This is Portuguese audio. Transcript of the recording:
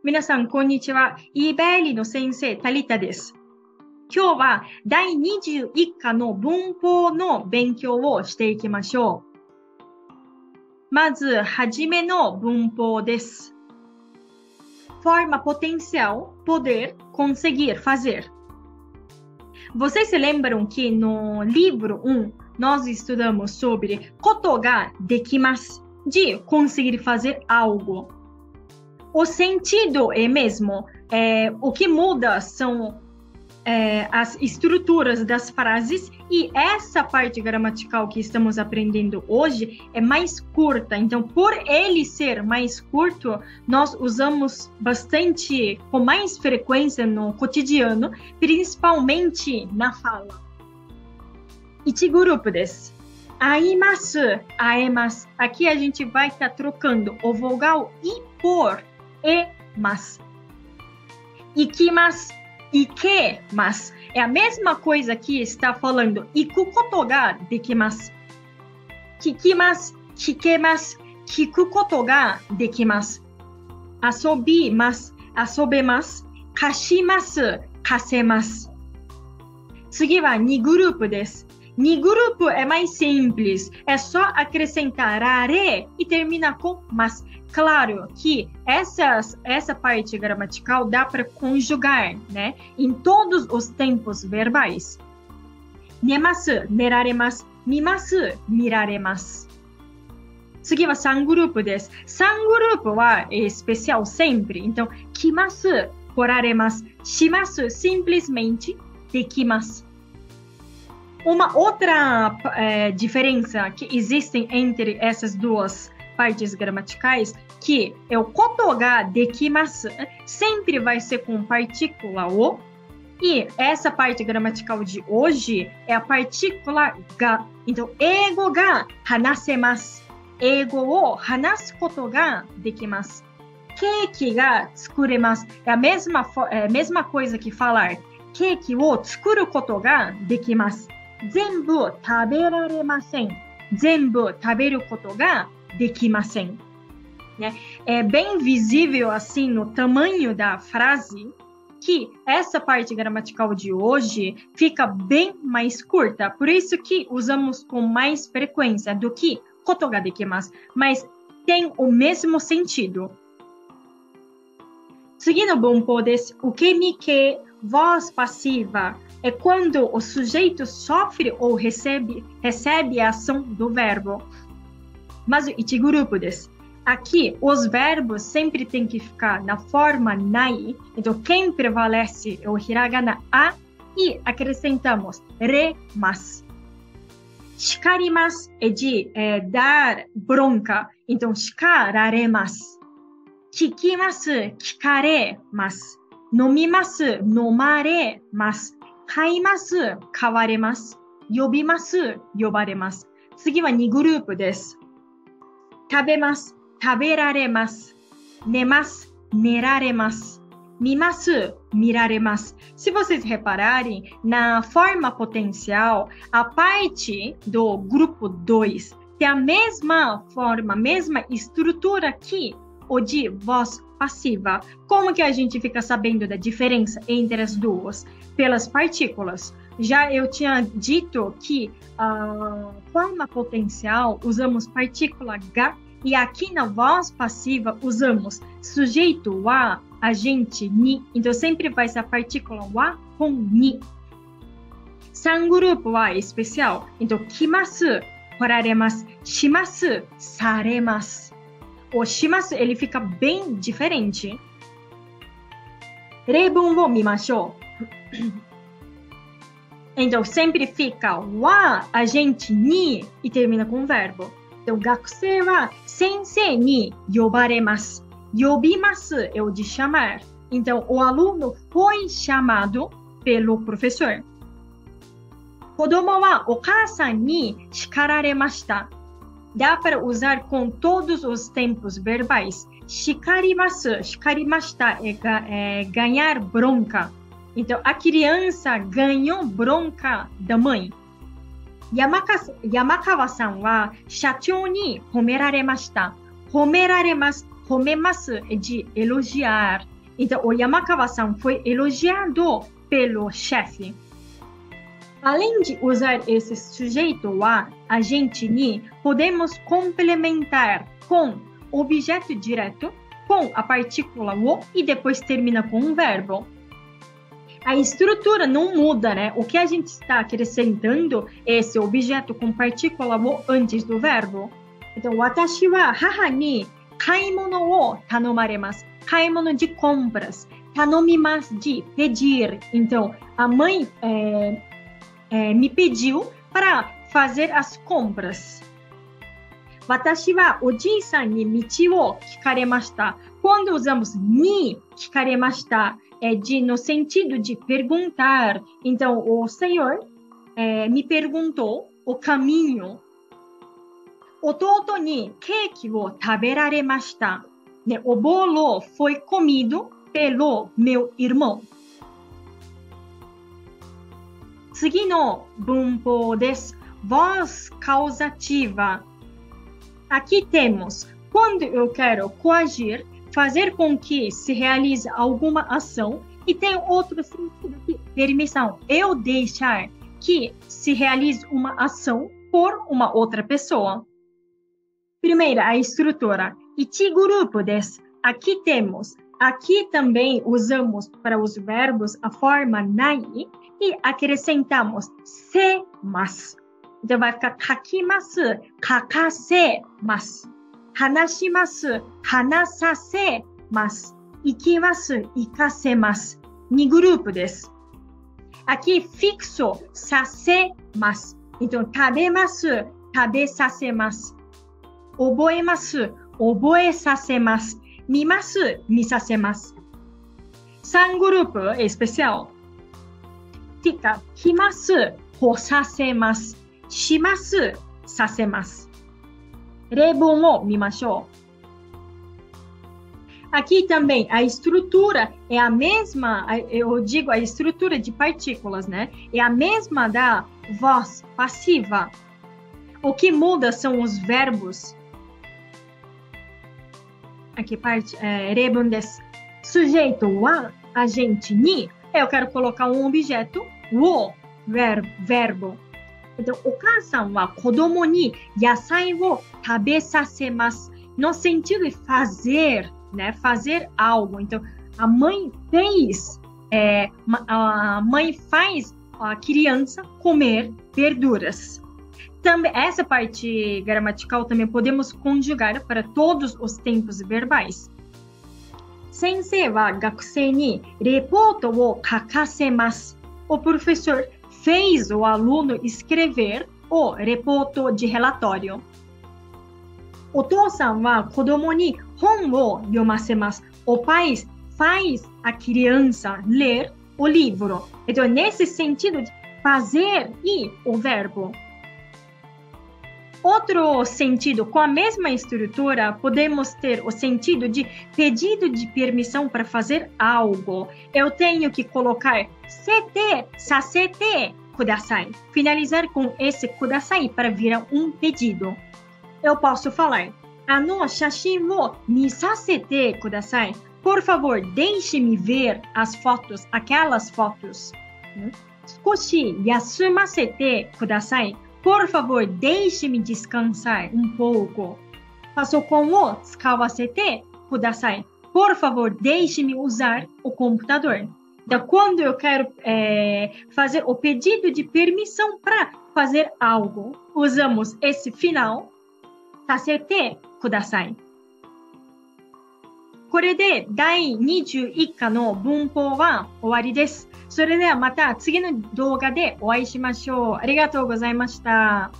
皆さん、こんにちは。eBailey の先生、タリタです。今日は第21課の文法の勉強をしていきましょう。まず、はじめの文法です。Forma potencial, poder, conseguir, fazer. Vocês se lembram que no livro 1 nós estudamos sobre koto ga dekimasu, de conseguir fazer algo. O sentido é mesmo, o que muda são as estruturas das frases e essa parte gramatical que estamos aprendendo hoje é mais curta. Então, por ele ser mais curto, nós usamos bastante, com mais frequência no cotidiano, principalmente na fala. Ichi grupo desu. Aimasu, aemasu. Aqui a gente vai estar trocando o vogal i por e mas. Ikimasu, ikemasu. É a mesma coisa que está falando iku koto ga dekimasu. Kikimasu, kikemasu, kiku koto ga dekimasu. Asobimasu, asobemasu. Kashimasu, kasemasu. 次は2グループです。2グループé mais simples. É só acrescentar are e terminar com mas. Claro que essa parte gramatical dá para conjugar, né? Em todos os tempos verbais. Nemasu, neraremasu, mimasu, miraremasu. 次は3グループです。3グループはespecial sempre. Então, kimasu, poraremasu, shimasu, simplesmente dekimasu. Uma outra diferença que existe entre essas duas partes gramaticais, que é o koto ga dekimasu, sempre vai ser com partícula o, e essa parte gramatical de hoje é a partícula ga. Então, eigo ga hanasemasu, eigo o hanasu koto ga dekimasu, keiki ga tsukuremasu, é a mesma coisa que falar keiki o tsukuru koto ga dekimasu, zenbu taberaremasen, zenbu taberu koto ga dekimasen. É bem visível assim no tamanho da frase que essa parte gramatical de hoje fica bem mais curta. Por isso que usamos com mais frequência do que koto ga dekimasu, mas tem o mesmo sentido. 次の文法です。受け身形、voz passiva. É quando o sujeito sofre ou recebe a ação do verbo. Mas o ichi grupo desu. Aqui, os verbos sempre tem que ficar na forma nai. Então, quem prevalece é o hiragana a e acrescentamos re-mas. Shikarimasu é de dar bronca. Então, shikararemasu. Kikimasu, kikaremas. Nomimasu, nomaremas. Kaimasu, kawaremas. Yobimasu, yobaremasu. 次は2グループです。食べます、食べられます。寝ます、寝られます。見ます、見られます。Se vocês repararem, na forma potencial, a parte do grupo 2 tem a mesma forma, mesma estrutura que o de voz passiva. Como que a gente fica sabendo da diferença entre as duas? Pelas partículas. Já eu tinha dito que a forma potencial usamos partícula ga e aqui na voz passiva usamos sujeito wa, agente ni. Então sempre vai ser a partícula wa com ni. 3グループはespecial. Então, kimasu, poraremasu, shimasu, saremasu. O shimasu, ele fica bem diferente. 例文を見ましょう。Então, sempre fica wa, agente ni, e termina com verbo. Então, 学生は先生に呼ばれます。呼びますé o de chamar. Então, o aluno foi chamado pelo professor. 子供はお母さんに叱られました。Dá para usar com todos os tempos verbais. 叱ります、叱りましたé ganhar bronca. Então, a criança ganhou bronca da mãe. Yamakawa-san wa shachou ni homeraremashita. Homeraremasu, homemasu é de elogiar. Então, o Yamakawa-san foi elogiado pelo chefe. Além de usar esse sujeito wa, agente ni, podemos complementar com objeto direto, com a partícula o e depois termina com um verbo. A estrutura não muda, né? O que a gente está acrescentando é esse objeto com partícula o antes do verbo. Então, watashi wa haha ni kaimono o tanomaremasu. Kaimono de compras. Tanomimasu de pedir. Então, a mãe me pediu para fazer as compras. Watashi wa oji-san ni michi o kikaremashita. Quando usamos ni kikaremashita, no sentido de perguntar. Então, o senhor me perguntou o caminho. Ototo ni keiki wo taberaremashita. O bolo foi comido pelo meu irmão. Tsugi no bunpō desu. Voz causativa. Aqui temos, quando eu quero coagir, fazer com que se realize alguma ação, e tem outro sentido de permissão, eu deixar que se realize uma ação por uma outra pessoa. Primeira, a estrutura. Ichi grupo desu. Aqui temos, aqui também usamos para os verbos a forma nai e acrescentamos se-masu. Então vai ficar kakimasu, kakasemasu. Hanashimasu, hanasasemasu. Ikimasu, ikasemasu. Ni grupo desu. Aqui fixo, sasemasu. Então, tabemasu, tabesasemasu. Oboemasu, oboesasemasu. Mimasu, misasemasu. San grupo é especial. Fica kimasu, hosasemasu. Shimasu, sasemasu. Reibon o mimashou. Aqui também a estrutura é a mesma, eu digo a estrutura de partículas, né? É a mesma da voz passiva. O que muda são os verbos. Aqui parte, reibon desu. Sujeito wa, agente ni. Eu quero colocar um objeto, o, verbo. Então, o kasa-san wa kodomo ni yasai wo tabesasemasu. No sentido de fazer, né? Fazer algo. Então, a mãe fez, a mãe faz a criança comer verduras. Também, essa parte gramatical também podemos conjugar para todos os tempos verbais. Sensei wa gakusei ni reporto wo kakasemasu. O professor fez o aluno escrever o reporto de relatório. Otou-san wa kodomo ni hon wo yomasemasu. O pai faz a criança ler o livro. Então, nesse sentido de fazer e o verbo. Outro sentido, com a mesma estrutura, podemos ter o sentido de pedido de permissão para fazer algo. Eu tenho que colocar sete, sasete, kudasai. Finalizar com esse kudasai para virar um pedido. Eu posso falar, shashin wo misasete kudasai. Por favor, deixe-me ver as fotos, aquelas fotos. Skoshi yasumasete kudasai. Por favor, deixe-me descansar um pouco. Passou com o tsukawasete kudasai. Por favor, deixe-me usar o computador. Então, quando eu quero fazer o pedido de permissão para fazer algo, usamos esse final, sasete kudasai. これで第21課の文法は終わりです。それではまた次の動画でお会いしましょう。ありがとうございました。